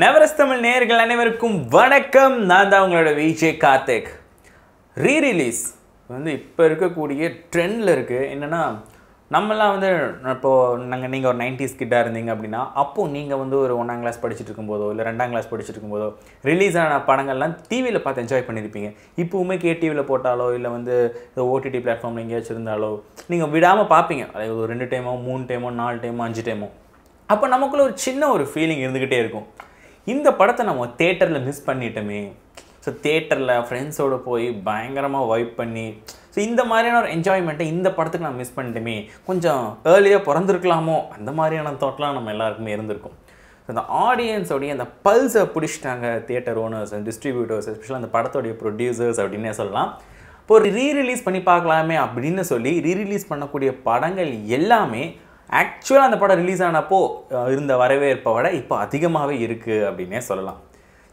நவரஸ் தமிழ் நேயர்கள் அனைவருக்கும் வணக்கம். நான் தான் உங்களோட விஜே கார்த்திக். ரீரிலீஸ் வந்து இப்போ இருக்கக்கூடிய ட்ரெண்டில் இருக்குது. என்னென்னா நம்மளாம் வந்து இப்போது நீங்கள் ஒரு 90s கிட்டாக இருந்தீங்க அப்படின்னா அப்போது நீங்கள் வந்து ஒரு 1ஆம் கிளாஸ் படிச்சுட்டு இருக்கும்போதோ இல்லை 2ஆம் கிளாஸ் படிச்சுட்டு இருக்கும்போதோ ரிலீஸ் ஆன படங்கள்லாம் டிவியில் பார்த்து என்ஜாய் பண்ணியிருப்பீங்க. இப்போவுமே கேடிவியில் போட்டாலோ இல்லை வந்து ஓடிடி பிளாட்ஃபார்மில் எங்கேயாச்சும் இருந்தாலோ நீங்கள் விடாமல் பார்ப்பீங்க. அதாவது ஒரு 2 டைமோ 3 டைமோ 4 டைமோ 5 டைமோ. அப்போ நமக்குள்ள ஒரு சின்ன ஒரு ஃபீலிங் இருந்துக்கிட்டே இருக்கும், இந்த படத்தை நம்ம தேட்டரில் மிஸ் பண்ணிட்டோமே. ஸோ தேட்டரில் ஃப்ரெண்ட்ஸோடு போய் பயங்கரமாக வைப் பண்ணி ஸோ இந்த மாதிரியான ஒரு என்ஜாய்மெண்ட்டை இந்த படத்துக்கு நான் மிஸ் பண்ணிட்டோமே, கொஞ்சம் ஏர்லியாக பிறந்திருக்கலாமோ, அந்த மாதிரியான தாட்லாம் நம்ம எல்லாருக்குமே இருந்திருக்கும். ஸோ அந்த ஆடியன்ஸோடைய அந்த பல்ஸை பிடிச்சிட்டாங்க தியேட்டர் ஓனர்ஸ் அண்ட் டிஸ்ட்ரிபியூட்டர்ஸ், எஸ்பெஷலாக அந்த படத்தோடைய ப்ரொடியூசர்ஸ் அப்படின்னே சொல்லலாம். இப்போ ஒரு ரீரிலீஸ் பண்ணி பார்க்கலாமே அப்படின்னு சொல்லி ரீரிலீஸ் பண்ணக்கூடிய படங்கள் எல்லாமே ஆக்சுவலாக அந்த படம் ரிலீஸ் ஆனப்போ இருந்த வரவேற்பை விட இப்போ அதிகமாகவே இருக்குது அப்படின்னே சொல்லலாம்.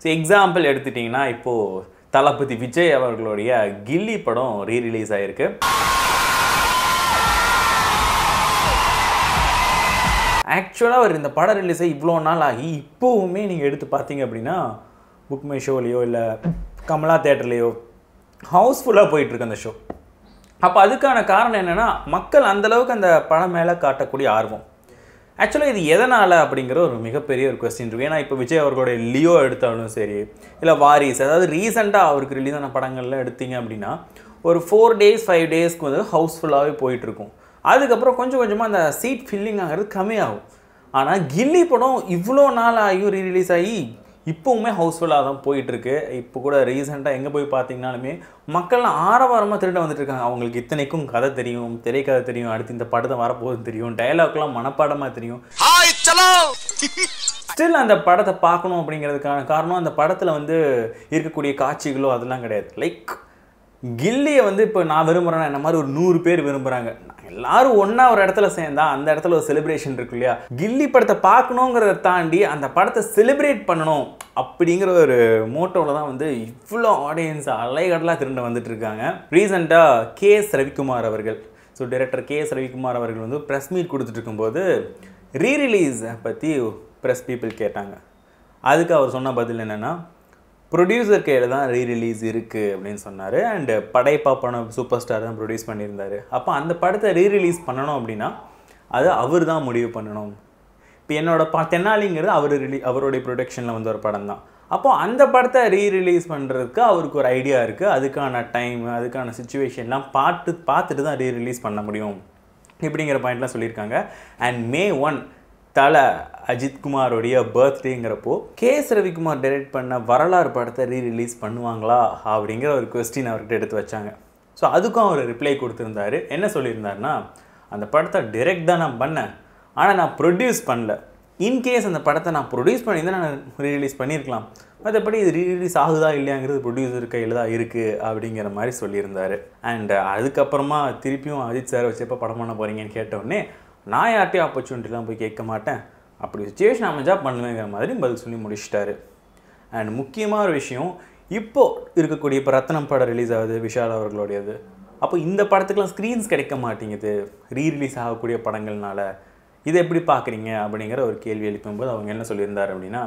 ஸோ எக்ஸாம்பிள் எடுத்துட்டிங்கன்னா இப்போது தளபதி விஜய் அவர்களுடைய கில்லி படம் ரீரிலீஸ் ஆகிருக்கு. ஆக்சுவலாக அவர் இந்த படம் ரிலீஸ் ஆகி இவ்வளோ நாள் ஆகி இப்போவுமே நீங்கள் எடுத்து பார்த்தீங்க அப்படின்னா புக் மை ஷோலையோ இல்லை கமலா தேட்டர்லேயோ ஹவுஸ்ஃபுல்லாக போயிட்டுருக்கு அந்த ஷோ. அப்போ அதுக்கான காரணம் என்னென்னா மக்கள் அந்தளவுக்கு அந்த படம் மேலே காட்டக்கூடிய ஆர்வம். ஆக்சுவலாக இது எதனால் அப்படிங்கிற ஒரு மிகப்பெரிய ஒரு கொஸ்டின் இருக்குது. ஏன்னா இப்போ விஜய் அவர்களுடைய லியோ எடுத்தாலும் சரி இல்லை வாரிஸ், அதாவது ரீசெண்டாக அவருக்கு ரிலீஸ் ஆன படங்கள்லாம் எடுத்தீங்க அப்படின்னா ஒரு 4 days 5 daysக்கு வந்து ஹவுஸ்ஃபுல்லாகவே போயிட்டுருக்கும். அதுக்கப்புறம் கொஞ்சம் கொஞ்சமாக அந்த சீட் ஃபில்லிங் ஆகிறது கம்மியாகும். ஆனால் கில்லி படம் இவ்வளோ நாள் ஆகியும் ரீரிலீஸ் ஆகி இப்போவுமே ஹவுஸ்ஃபுல்லாக தான் போயிட்டுருக்கு. இப்போ கூட ரீசெண்டாக எங்கே போய் பார்த்தீங்கனாலுமே மக்கள்லாம் ஆரவாரமாக திருட வந்துட்டு இருக்காங்க. அவங்களுக்கு இத்தனைக்கும் கதை தெரியும், திரைக்கதை தெரியும், அடுத்து இந்த படத்தை வரப்போகுது தெரியும், டைலாக்லாம் மனப்பாடமாக தெரியும். ஸ்டில் அந்த படத்தை பார்க்கணும் அப்படிங்கிறதுக்கான காரணம் அந்த படத்தில் வந்து இருக்கக்கூடிய காட்சிகளோ அதெல்லாம் கிடையாது. லைக் கில்லியை வந்து இப்போ நான் விரும்புகிறேன்னா என்ன மாதிரி ஒரு 100 பேர் விரும்புகிறாங்க. எல்லாரும் ஒன்றா ஒரு இடத்துல சேர்ந்தா அந்த இடத்துல ஒரு செலிப்ரேஷன் இருக்கு இல்லையா. கில்லி படத்தை பார்க்கணுங்கிறத தாண்டி அந்த படத்தை செலிப்ரேட் பண்ணணும் அப்படிங்கிற ஒரு மோட்டோவில் தான் வந்து இவ்வளோ ஆடியன்ஸ் அலைகடலாக திரும்ப வந்துட்டு இருக்காங்க. ரீசெண்டாக KS ரவிக்குமார் அவர்கள், ஸோ டைரக்டர் KS ரவிக்குமார் அவர்கள் வந்து ப்ரெஸ் மீட் கொடுத்துட்டு இருக்கும்போது ரீரிலீஸை பற்றி ப்ரெஸ் பீப்புள் கேட்டாங்க. அதுக்கு அவர் சொன்ன பதில் என்னென்னா, ப்ரொடியூசர் கையில் தான் ரீரிலீஸ் இருக்குது அப்படின்னு சொன்னார். அண்டு படைப்பா படம் சூப்பர் ஸ்டார் தான் ப்ரொடியூஸ் பண்ணியிருந்தார். அப்போ அந்த படத்தை ரீரிலீஸ் பண்ணணும் அப்படின்னா அது அவர் தான் முடிவு பண்ணணும். இப்போ என்னோட தென்னாலிங்கிறது அவருடைய ப்ரொடக்ஷனில் வந்து ஒரு படம் தான். அப்போது அந்த படத்தை ரீரிலீஸ் பண்ணுறதுக்கு அவருக்கு ஒரு ஐடியா இருக்குது. அதுக்கான டைம், அதுக்கான சுச்சுவேஷன்லாம் பார்த்துட்டு தான் ரீரிலீஸ் பண்ண முடியும் இப்படிங்கிற பாயிண்ட்லாம் சொல்லியிருக்காங்க. And May 1 Thala Ajith குமாரோடைய பர்த்டேங்கிறப்போ KS Ravikumar direct பண்ண வரலாறு படத்தை ரீரிலீஸ் பண்ணுவாங்களா அப்படிங்கிற ஒரு கொஸ்டின் அவர்கிட்ட எடுத்து வச்சாங்க. ஸோ அதுக்கும் அவர் ரிப்ளை கொடுத்துருந்தாரு. என்ன சொல்லியிருந்தாருன்னா, அந்த படத்தை டைரக்ட் தான் நான் பண்ணேன், ஆனால் நான் ப்ரொடியூஸ் பண்ணல. இன்கேஸ் அந்த படத்தை நான் ப்ரொடியூஸ் பண்ணியிருந்தால் நான் ரீரிலீஸ் பண்ணியிருக்கலாம். மற்றபடி இது ரீரிலீஸ் ஆகுதா இல்லையாங்கிறது ப்ரொடியூசர் கையில் தான் இருக்குது அப்படிங்கிற மாதிரி சொல்லியிருந்தார். அண்ட் அதுக்கப்புறமா திருப்பியும் அஜித் சார் வச்சு எப்போ படம் பண்ண போகிறீங்கன்னு கேட்டவுடனே, நான் யார்ட்டையும் ஆப்பர்ச்சுனிட்டிலாம் போய் கேட்க மாட்டேன், அப்படி சுச்சுவேஷன் அமைஞ்சா பண்ணுவேங்கிற மாதிரி பதில் சொல்லி முடிச்சிட்டாரு. அண்ட் முக்கியமான ஒரு விஷயம், இப்போது இருக்கக்கூடிய இப்போ ரத்னம் படம் ரிலீஸ் ஆகுது விஷால் அவர்களுடையது. அப்போ இந்த படத்துக்கெலாம் ஸ்க்ரீன்ஸ் கிடைக்க மாட்டேங்குது ரீரிலீஸ் ஆகக்கூடிய படங்கள்னால, இதை எப்படி பார்க்குறீங்க அப்படிங்கிற ஒரு கேள்வி எழுப்பும்போது அவங்க என்ன சொல்லியிருந்தார் அப்படின்னா,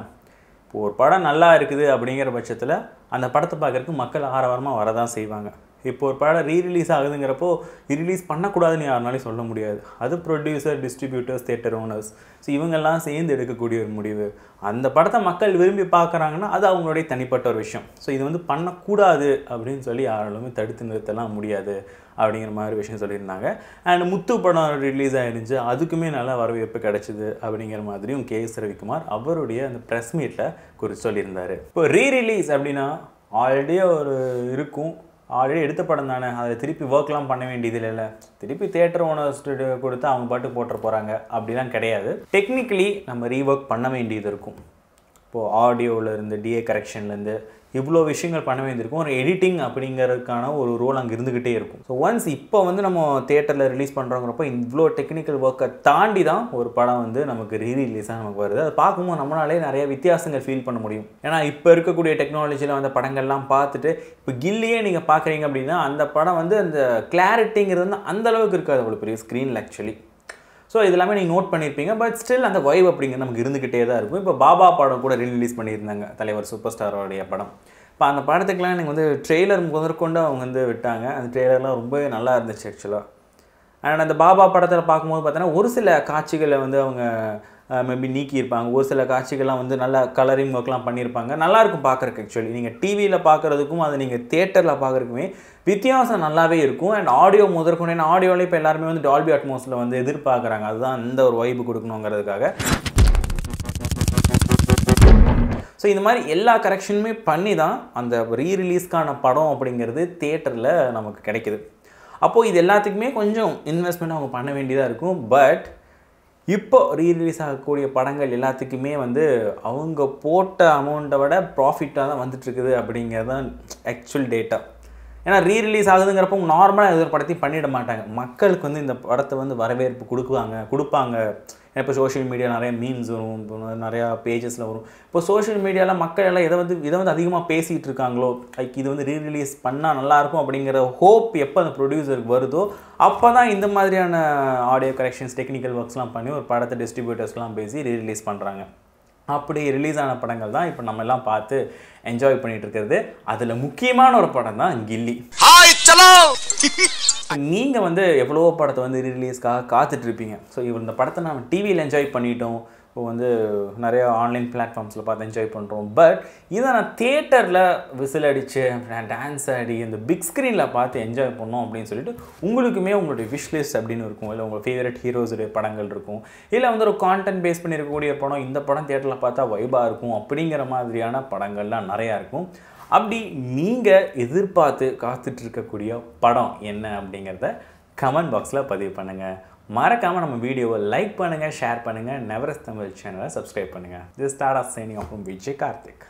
இப்போது ஒரு படம் நல்லா இருக்குது அப்படிங்கிற பட்சத்தில் அந்த படத்தை பார்க்குறதுக்கு மக்கள் ஆரவாரமாக வரதான் செய்வாங்க. இப்போ ஒரு படம் ரீரிலீஸ் ஆகுதுங்கிறப்போ ரீரிலீஸ் பண்ணக்கூடாதுன்னு யாருனாலையும் சொல்ல முடியாது. அது producer, distributors, theatre owners, so இவங்கெல்லாம் சேர்ந்து எடுக்கக்கூடிய ஒரு முடிவு. அந்த படத்தை மக்கள் விரும்பி பார்க்குறாங்கன்னா அது அவங்களுடைய தனிப்பட்ட ஒரு விஷயம். ஸோ இது வந்து பண்ணக்கூடாது அப்படின்னு சொல்லி யாராலுமே தடுத்து நிறுத்தலாம் முடியாது அப்படிங்கிற மாதிரி விஷயம் சொல்லியிருந்தாங்க. அண்ட் முத்து படம் ரிலீஸ் ஆகிருந்துச்சு, அதுக்குமே நல்லா வரவேற்பு கிடச்சிது அப்படிங்கிற மாதிரியும் KS ரவிக்குமார் அவருடைய அந்த ப்ரெஸ் மீட்டில் குறித்து சொல்லியிருந்தார். இப்போ ரீரிலீஸ் அப்படின்னா ஆல்ரெடி ஒரு இருக்கும், ஆல்ரெடி எடுத்த படம் தானே, அதை திருப்பி ஒர்க்லாம் பண்ண வேண்டியது இல்லை, திருப்பி தியேட்டர் ஓனர்ஸ் கொடுத்து அவங்க பாட்டு போட்டு போகிறாங்க அப்படிலாம் கிடையாது. டெக்னிக்கலி நம்ம ரீஒர்க் பண்ண வேண்டியது இருக்கும். இப்போது ஆடியோவிலேருந்து DA கரெக்ஷன்லேருந்து இவ்வளோ விஷயங்கள் பண்ண வேண்டியிருக்கும். ஒரு எடிட்டிங் அப்படிங்கிறதுக்கான ஒரு ரோல் அங்கே இருந்துக்கிட்டே இருக்கும். ஸோ ஒன்ஸ் இப்போ வந்து நம்ம தியேட்டரில் ரிலீஸ் பண்ணுறோங்கிறப்போ இவ்வளோ டெக்னிக்கல் ஒர்க்கை தாண்டி தான் ஒரு படம் வந்து நமக்கு ரீரிலீஸாக நமக்கு வருது. அதை பார்க்கும்போது நம்மளாலே நிறைய வித்தியாசங்கள் ஃபீல் பண்ண முடியும். ஏன்னா இப்போ இருக்கக்கூடிய டெக்னாலஜியில் வந்த படங்கள்லாம் பார்த்துட்டு இப்போ கில்லியே நீங்கள் பார்க்குறீங்க அப்படின்னா அந்த படம் வந்து அந்த கிளாரிட்டிங்கிறது வந்து அந்தளவுக்கு இருக்காது அவ்வளோ பெரிய ஸ்க்ரீனில் ஆக்சுவலி. ஸோ இது எல்லாமே நீங்கள் நோட் பண்ணியிருப்பீங்க. பட் ஸ்டில் அந்த வைப் அப்படிங்கிறது நமக்கு இருந்துக்கிட்டே தான் இருக்கும். இப்போ பாபா படம் கூட ரிலீஸ் பண்ணியிருந்தாங்க, தலைவர் சூப்பர் ஸ்டாரோடைய படம். இப்போ அந்த படத்துக்குலாம் எனக்கு வந்து ட்ரெய்லர் முதற்கொண்டு அவங்க வந்து விட்டாங்க. அந்த ட்ரெய்லர்லாம் ரொம்பவே நல்லா இருந்துச்சு ஆக்சுவலாக. அண்ட் அந்த பாபா படத்தில் பார்க்கும்போது பார்த்தீங்கன்னா ஒரு சில காட்சிகளை வந்து அவங்க மேபி நீக்கியிருப்பாங்க. ஒரு சில காட்சிகள்லாம் வந்து நல்லா கலரிங் ஒர்க்லாம் பண்ணியிருப்பாங்க. நல்லாயிருக்கும் பார்க்குறக்கு. ஆக்சுவலி நீங்கள் டிவியில் பார்க்குறதுக்கும் அது நீங்கள் தியேட்டரில் பார்க்குறதுக்குமே வித்தியாசம் நல்லாவே இருக்கும். அண்ட் ஆடியோ முதற்கொண்டு, ஏன்னா ஆடியோவில் இப்போ எல்லாருமே வந்து டால்பி அட்மாஸில் வந்து எதிர்பார்க்குறாங்க. அதுதான் அந்த ஒரு வைப்பு கொடுக்கணுங்கிறதுக்காக. ஸோ இந்த மாதிரி எல்லா கரெக்ஷனுமே பண்ணி தான் அந்த ரீரிலீஸ்க்கான படம் அப்படிங்கிறது தியேட்டரில் நமக்கு கிடைக்குது. அப்போது இது எல்லாத்துக்குமே கொஞ்சம் இன்வெஸ்ட்மெண்ட் அவங்க பண்ண வேண்டியதாக இருக்கும். பட் இப்போ ரீரிலீஸ் ஆகக்கூடிய படங்கள் எல்லாத்துக்குமே வந்து அவங்க போட்ட அமௌண்ட்டை விட ப்ராஃபிட்டாக தான் வந்துட்டுருக்குது அப்படிங்கிறது தான் ஆக்சுவல் டேட்டா. ஏன்னா ரீரிலீஸ் ஆகுதுங்கிறப்போ நார்மலாக எது ஒரு படத்தையும் பண்ணிட மாட்டாங்க. மக்களுக்கு வந்து இந்த படத்தை வந்து வரவேற்பு கொடுப்பாங்க. இப்போ சோஷியல் மீடியா நிறைய மீம்ஸ் வரும், இப்போ நிறையா பேஜஸில் வரும். இப்போ சோஷியல் மீடியாவில் மக்கள் எல்லாம் இதை வந்து அதிகமாக பேசிகிட்டு இருக்காங்களோ, லைக் இது வந்து ரீரிலீஸ் பண்ணால் நல்லாயிருக்கும் அப்படிங்கிற ஹோப் எப்போ அந்த ப்ரொடியூசருக்கு வருதோ அப்போ தான் இந்த மாதிரியான ஆடியோ கரெக்ஷன்ஸ், டெக்னிக்கல் ஒர்க்ஸ்லாம் பண்ணி ஒரு படத்தை டிஸ்ட்ரிபியூட்டர்ஸ்லாம் பேசி ரீரிலீஸ் பண்ணுறாங்க. அப்படி ரிலீஸ் ஆன படங்கள் தான் இப்போ நம்ம எல்லாம் பார்த்து என்ஜாய் பண்ணிட்டு இருக்கிறது. அதில் முக்கியமான ஒரு படம் தான் கில்லி. நீங்கள் வந்து எவ்வளவோ படத்தை வந்து ரீரிலீஸ்க்காக காத்துட்ருப்பீங்க. ஸோ இந்த படத்தை நம்ம டிவியில் என்ஜாய் பண்ணிட்டோம், இப்போ வந்து நிறையா ஆன்லைன் பிளாட்ஃபார்ம்ஸில் பார்த்து என்ஜாய் பண்ணுறோம். பட் இதை நான் தியேட்டரில் விசில் அடித்து டான்ஸ் ஆடி இந்த பிக் ஸ்க்ரீனில் பார்த்து என்ஜாய் பண்ணோம் அப்படின்னு சொல்லிட்டு உங்களுக்குமே உங்களுடைய விஷ் அப்படின்னு இருக்கும். இல்லை உங்கள் ஃபேவரட் ஹீரோஸுடைய படங்கள் இருக்கும், இல்லை வந்து ஒரு கான்டென்ட் பேஸ் பண்ணியிருக்கக்கூடிய படம், இந்த படம் தியேட்டரில் பார்த்தா வைபாக இருக்கும் அப்படிங்கிற மாதிரியான படங்கள்லாம் நிறையா இருக்கும். அப்படி நீங்கள் எதிர்பார்த்து காத்துட்ருக்கக்கூடிய படம் என்ன அப்படிங்கிறத கமெண்ட் பாக்ஸில் பதிவு பண்ணுங்கள். மறக்காமல் நம்ம வீடியோவை லைக் பண்ணுங்கள், ஷேர் பண்ணுங்கள், நெவரஸ் தமிழ் சேனலை சப்ஸ்கிரைப் பண்ணுங்கள். This start of signing off from Vijay Karthik.